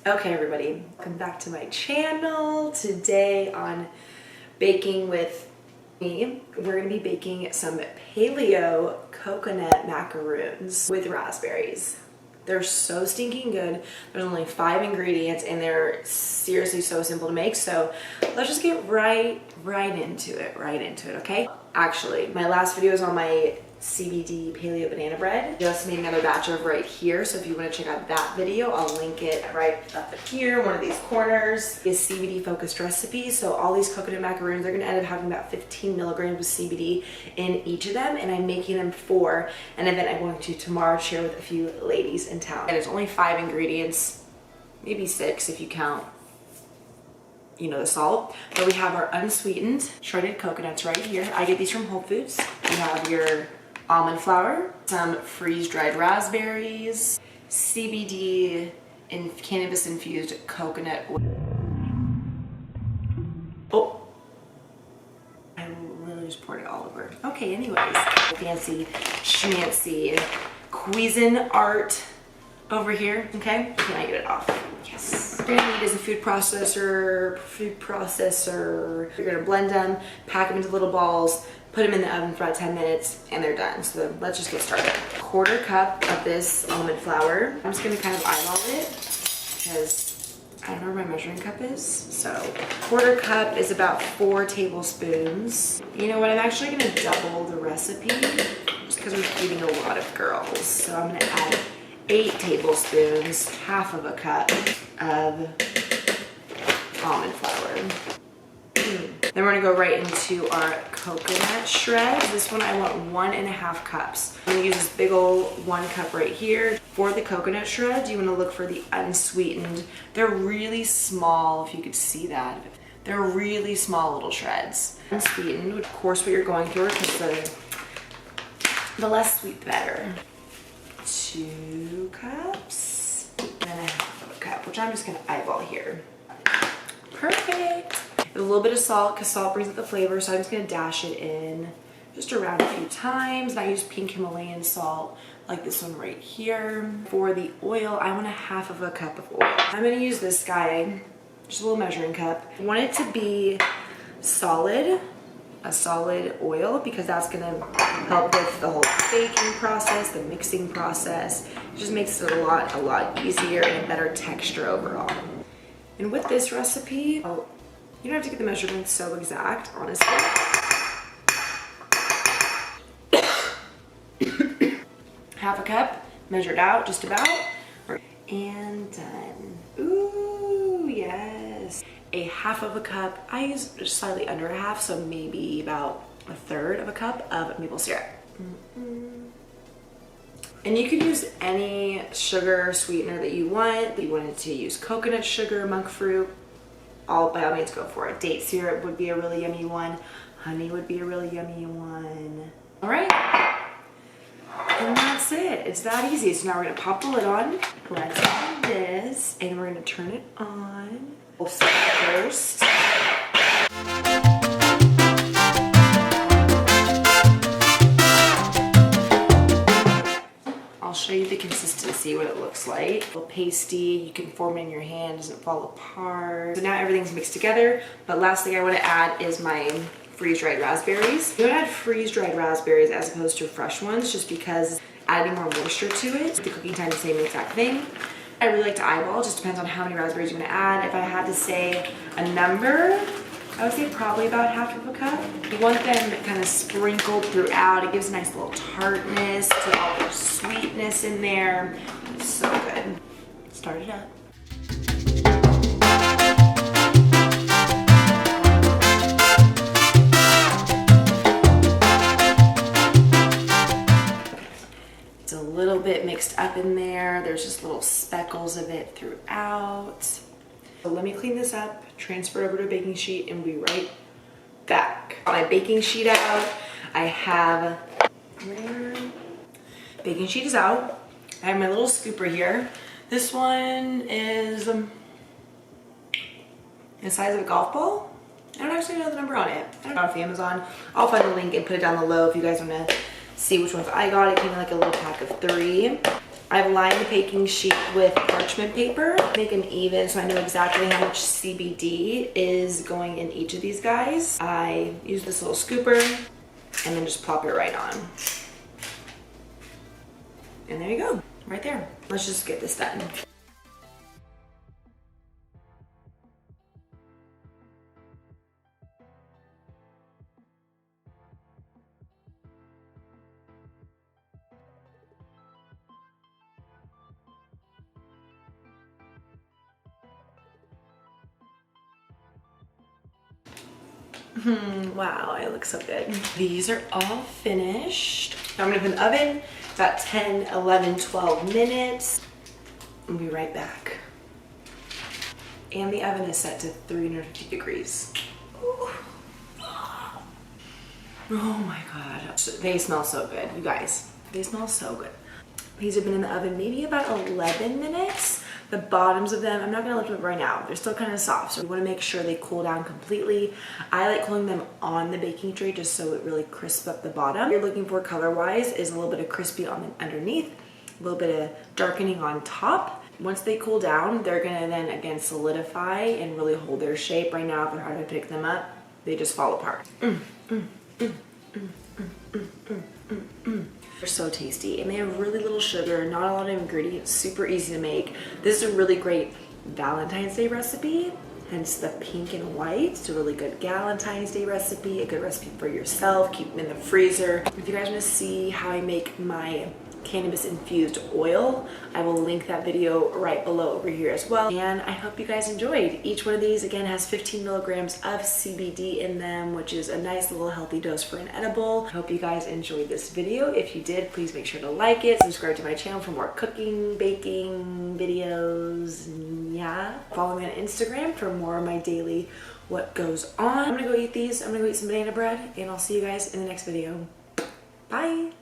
Okay everybody, welcome back to my channel. Today on Baking with Me, we're going to be baking some paleo coconut macaroons with raspberries. They're so stinking good. There's only 5 ingredients and they're seriously so simple to make. So let's just get right into it, okay? Actually, my last video is on my CBD paleo banana bread. Just made another batch of right here, so if you want to check out that video, I'll link it right up here, one of these corners. It's CBD focused recipe, so all these coconut macaroons are going to end up having about 15 milligrams of CBD in each of them, and I'm making them for an event I'm going to tomorrow share with a few ladies in town. And it's only 5 ingredients, maybe 6 if you count, you know, the salt. But we have our unsweetened shredded coconuts right here. I get these from Whole Foods. You have your almond flour, some freeze-dried raspberries, CBD and cannabis infused coconut oil. Oh, I literally just poured it all over. Okay, anyways, fancy schmancy Cuisinart over here. Okay, can I get it off? Yes. What you're gonna need is a food processor. You're gonna blend them, pack them into little balls, put them in the oven for about 10 minutes, and they're done. So let's just get started. 1/4 cup of this almond flour. I'm just gonna kind of eyeball it because I don't know where my measuring cup is. So 1/4 cup is about 4 tablespoons. You know what, I'm actually gonna double the recipe just because we're feeding a lot of girls. So I'm gonna add 8 tablespoons, 1/2 cup of almond flour. Then we're gonna go right into our coconut shreds. This one I want 1.5 cups. I'm gonna use this big old 1 cup right here. For the coconut shreds, you wanna look for the unsweetened. They're really small, if you could see that. They're really small little shreds. Unsweetened, of course what you're going through, because the less sweet the better. 2 cups and 1/2 cup, which I'm just gonna eyeball here. Perfect. A little bit of salt, because salt brings out the flavor, so I'm just gonna dash it in just around a few times. And I use pink Himalayan salt, like this one right here. For the oil, I want 1/2 cup of oil. I'm gonna use this guy, just a little measuring cup. I want it to be solid, a solid oil, because that's gonna help with the whole baking process, the mixing process. It just makes it a lot easier and a better texture overall. And with this recipe, you don't have to get the measurements so exact, honestly. 1/2 cup, measured out, just about. And done. Ooh, yes. 1/2 cup, I use just slightly under 1/2, so maybe about 1/3 cup of maple syrup. And you can use any sugar sweetener that you want. If you wanted to use coconut sugar, monk fruit, by all means go for it. Date syrup would be a really yummy one. Honey would be a really yummy one. All right, and that's it. It's that easy. So now we're gonna pop the lid on. Let's do this, and we're gonna turn it on. We'll start first. I'll show you the consistency, what it looks like. A little pasty, you can form it in your hand, doesn't fall apart. So now everything's mixed together, but last thing I want to add is my freeze-dried raspberries. You want to add freeze-dried raspberries as opposed to fresh ones, just because adding more moisture to it. The cooking time is the same exact thing. I really like to eyeball, it just depends on how many raspberries you're going to add. If I had to say a number, I would say probably about 1/2 cup. You want them kind of sprinkled throughout. It gives a nice little tartness to all the sweetness in there. It's so good. Start it up. It's a little bit mixed up in there. There's just little speckles of it throughout. So let me clean this up, transfer it over to a baking sheet, and we'll be right back. Got my baking sheet out. I have, baking sheet is out. I have my little scooper here. This one is the size of a golf ball. I don't actually know the number on it. I don't know if Amazon. I'll find the link and put it down below if you guys want to see which ones I got. It came in like a little pack of 3. I've lined the baking sheet with parchment paper. Make them even so I know exactly how much CBD is going in each of these guys. I use this little scooper and then just plop it right on. And there you go, right there. Let's just get this done. Wow, it looks so good. These are all finished. I'm gonna put in the oven about 10, 11, 12 minutes. I'll be right back. And the oven is set to 350 degrees. Ooh. Oh my God. They smell so good, you guys. They smell so good. These have been in the oven maybe about 11 minutes. The bottoms of them, I'm not gonna lift them up right now. They're still kind of soft, so we wanna make sure they cool down completely. I like cooling them on the baking tray just so it really crisps up the bottom. What you're looking for color-wise is a little bit of crispy on the underneath, a little bit of darkening on top. Once they cool down, they're gonna then again solidify and really hold their shape. Right now, if they're hard to pick them up, they just fall apart. They're so tasty and they have really little sugar, not a lot of ingredients, super easy to make. This is a really great Valentine's Day recipe, hence the pink and white. It's a really good Galentine's Day recipe, a good recipe for yourself. Keep them in the freezer. If you guys want to see how I make my cannabis infused oil, I will link that video right below over here as well. And I hope you guys enjoyed. Each one of these again has 15 milligrams of CBD in them, which is a nice little healthy dose for an edible. I hope you guys enjoyed this video. If you did, please make sure to like it, subscribe to my channel for more cooking, baking videos. Yeah, follow me on Instagram for more of my daily what goes on. I'm gonna go eat these. I'm gonna go eat some banana bread and I'll see you guys in the next video. Bye.